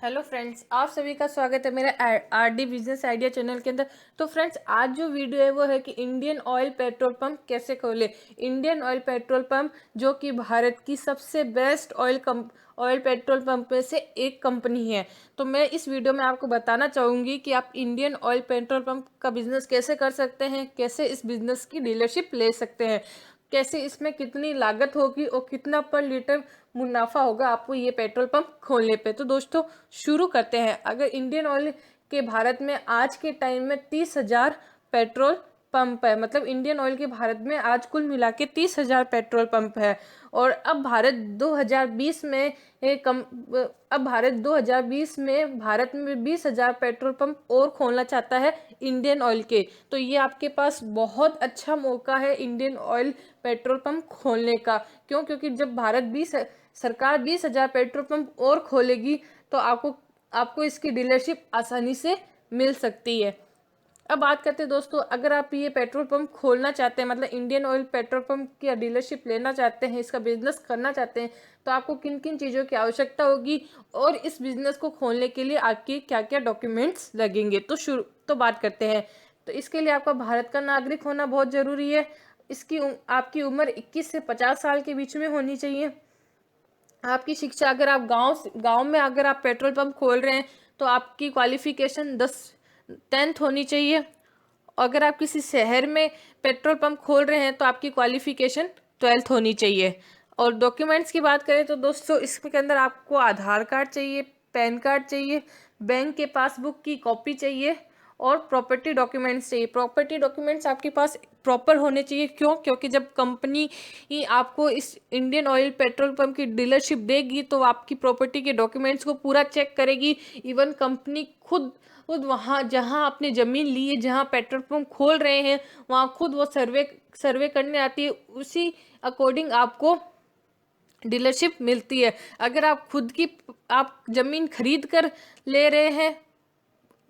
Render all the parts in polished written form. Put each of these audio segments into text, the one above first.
Hello friends, आप सभी का स्वागत है मेरे आरडी बिजनेस आइडिया चैनल के अंदर। तो फ्रेंड्स, आज जो वीडियो है वो है कि इंडियन ऑयल पेट्रोल पंप कैसे खोले। इंडियन ऑयल पेट्रोल पंप जो कि भारत की सबसे बेस्ट ऑयल पेट्रोल पंप में से एक कंपनी है। तो मैं इस वीडियो में आपको बताना चाहूँगी कि आप इंडियन ऑयल पेट्रोल पंप का बिजनेस कैसे कर सकते हैं, कैसे इस बिजनेस की डीलरशिप ले सकते हैं, कैसे इसमें कितनी लागत होगी और कितना पर लीटर मुनाफा होगा आपको ये पेट्रोल पंप खोलने पे। तो दोस्तों, शुरू करते हैं। अगर इंडियन ऑयल के भारत में आज के टाइम में 30,000 पेट्रोल पंप है, मतलब इंडियन ऑयल के भारत में आज कुल मिला के 30,000 पेट्रोल पंप है। और अब भारत 2020 में भारत में 20,000 पेट्रोल पंप और खोलना चाहता है इंडियन ऑयल के। तो ये आपके पास बहुत अच्छा मौका है इंडियन ऑयल पेट्रोल पंप खोलने का। क्यों? क्योंकि जब सरकार 20,000 पेट्रोल पंप और खोलेगी तो आपको इसकी डीलरशिप आसानी से मिल सकती है। अब बात करते हैं दोस्तों, अगर आप ये पेट्रोल पंप खोलना चाहते हैं, मतलब इंडियन ऑयल पेट्रोल पंप की डीलरशिप लेना चाहते हैं, इसका बिजनेस करना चाहते हैं, तो आपको किन किन चीज़ों की आवश्यकता होगी और इस बिजनेस को खोलने के लिए आपके क्या क्या डॉक्यूमेंट्स लगेंगे। तो बात करते हैं। तो इसके लिए आपका भारत का नागरिक होना बहुत ज़रूरी है। आपकी उम्र 21 से 50 साल के बीच में होनी चाहिए। आपकी शिक्षा, अगर आप गांव में अगर आप पेट्रोल पंप खोल रहे हैं तो आपकी क्वालिफिकेशन 10th होनी चाहिए। अगर आप किसी शहर में पेट्रोल पंप खोल रहे हैं तो आपकी क्वालिफिकेशन 12th होनी चाहिए। और डॉक्यूमेंट्स की बात करें तो दोस्तों, इसके अंदर आपको आधार कार्ड चाहिए, पैन कार्ड चाहिए, बैंक के पासबुक की कॉपी चाहिए और प्रॉपर्टी डॉक्यूमेंट्स चाहिए। प्रॉपर्टी डॉक्यूमेंट्स आपके पास प्रॉपर होने चाहिए। क्यों? क्योंकि जब कंपनी ही आपको इस इंडियन ऑयल पेट्रोल पंप की डीलरशिप देगी तो आपकी प्रॉपर्टी के डॉक्यूमेंट्स को पूरा चेक करेगी। इवन कंपनी खुद वहाँ जहाँ आपने ज़मीन ली है, जहाँ पेट्रोल पंप खोल रहे हैं, वहाँ खुद वो सर्वे करने आती है। उसी अकॉर्डिंग आपको डीलरशिप मिलती है। अगर आप ज़मीन खरीद कर ले रहे हैं,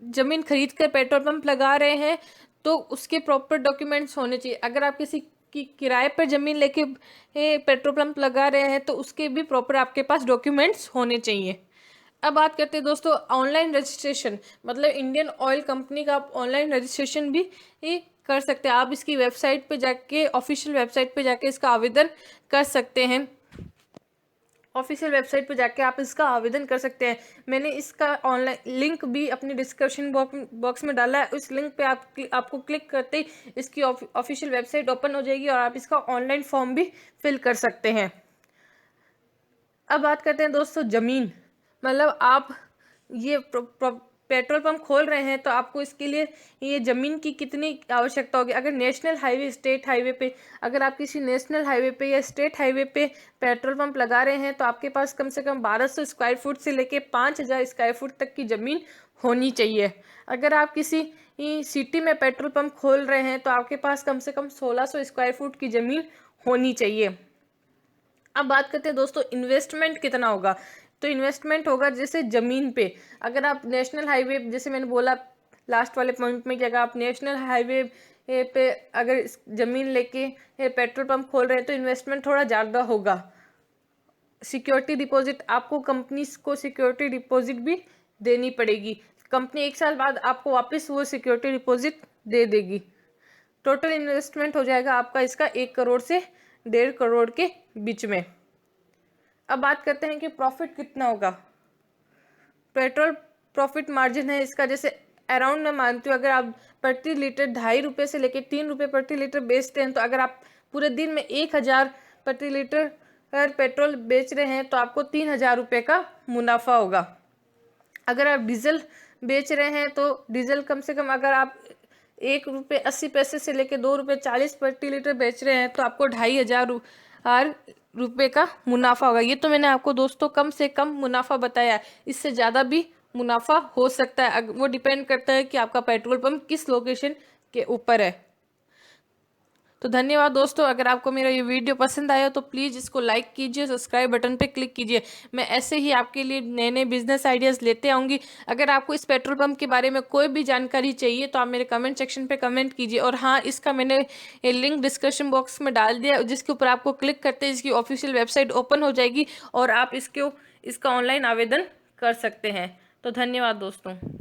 ज़मीन खरीद कर पेट्रोल पंप लगा रहे हैं, तो उसके प्रॉपर डॉक्यूमेंट्स होने चाहिए। अगर आप किसी की किराए पर ज़मीन लेके पेट्रोल पंप लगा रहे हैं तो उसके भी प्रॉपर आपके पास डॉक्यूमेंट्स होने चाहिए। अब बात करते हैं दोस्तों ऑनलाइन रजिस्ट्रेशन, मतलब इंडियन ऑयल कंपनी का आप ऑनलाइन रजिस्ट्रेशन भी कर सकते हैं। आप इसकी वेबसाइट पे जाके, ऑफिशियल वेबसाइट पे जाके इसका आवेदन कर सकते हैं। ऑफिशियल वेबसाइट पर जाके आप इसका आवेदन कर सकते हैं। मैंने इसका ऑनलाइन लिंक भी अपनी डिस्क्रिप्शन बॉक्स में डाला है। उस लिंक पे आपको क्लिक करते ही इसकी ऑफिशियल वेबसाइट ओपन हो जाएगी और आप इसका ऑनलाइन फॉर्म भी फिल कर सकते हैं। अब बात करते हैं दोस्तों ज़मीन, मतलब आप ये पेट्रोल पंप खोल रहे हैं तो आपको इसके लिए ये ज़मीन की कितनी आवश्यकता होगी। अगर नेशनल हाईवे, स्टेट हाईवे पे, अगर आप किसी नेशनल हाईवे पे या स्टेट हाईवे पे पेट्रोल पंप लगा रहे हैं तो आपके पास कम से कम 1200 स्क्वायर फुट से लेके 5,000 स्क्वायर फुट तक की ज़मीन होनी चाहिए। अगर आप किसी सिटी में पेट्रोल पंप खोल रहे हैं तो आपके पास कम से कम 1600 स्क्वायर फुट की ज़मीन होनी चाहिए। अब बात करते हैं दोस्तों इन्वेस्टमेंट कितना होगा। तो इन्वेस्टमेंट होगा जैसे ज़मीन पे, अगर आप नेशनल हाईवे, जैसे मैंने बोला लास्ट वाले पॉइंट में कि अगर आप नेशनल हाईवे पे अगर ज़मीन लेके पेट्रोल पंप खोल रहे हैं तो इन्वेस्टमेंट थोड़ा ज़्यादा होगा। सिक्योरिटी डिपॉजिट, आपको कंपनी को सिक्योरिटी डिपॉजिट भी देनी पड़ेगी। कंपनी 1 साल बाद आपको वापस वो सिक्योरिटी डिपॉजिट दे देगी। टोटल इन्वेस्टमेंट हो जाएगा आपका इसका 1 करोड़ से 1.5 करोड़ के बीच में। अब बात करते हैं कि प्रॉफिट कितना होगा। पेट्रोल प्रॉफिट मार्जिन है इसका, जैसे अराउंड मैं मानती हूँ, अगर आप प्रति लीटर 2.5 रुपये से लेकर 3 रुपये प्रति लीटर बेचते हैं तो अगर आप पूरे दिन में 1,000 प्रति लीटर पेट्रोल बेच रहे हैं तो आपको 3,000 रुपये का मुनाफा होगा। अगर आप डीजल बेच रहे हैं तो डीजल कम से कम अगर आप 1 रुपये 80 पैसे से लेकर 2 रुपये 40 प्रति लीटर बेच रहे हैं तो आपको 2,500 रुपये का मुनाफा होगा। ये तो मैंने आपको दोस्तों कम से कम मुनाफा बताया है, इससे ज़्यादा भी मुनाफा हो सकता है। वो डिपेंड करता है कि आपका पेट्रोल पंप किस लोकेशन के ऊपर है। तो धन्यवाद दोस्तों, अगर आपको मेरा ये वीडियो पसंद आया तो प्लीज़ इसको लाइक कीजिए, सब्सक्राइब बटन पे क्लिक कीजिए। मैं ऐसे ही आपके लिए नए नए बिजनेस आइडियाज़ लेते आऊँगी। अगर आपको इस पेट्रोल पंप के बारे में कोई भी जानकारी चाहिए तो आप मेरे कमेंट सेक्शन पे कमेंट कीजिए। और हाँ, इसका मैंने लिंक डिस्क्रिप्शन बॉक्स में डाल दिया, जिसके ऊपर आपको क्लिक करते हैं इसकी ऑफिशियल वेबसाइट ओपन हो जाएगी और आप इसका ऑनलाइन आवेदन कर सकते हैं। तो धन्यवाद दोस्तों।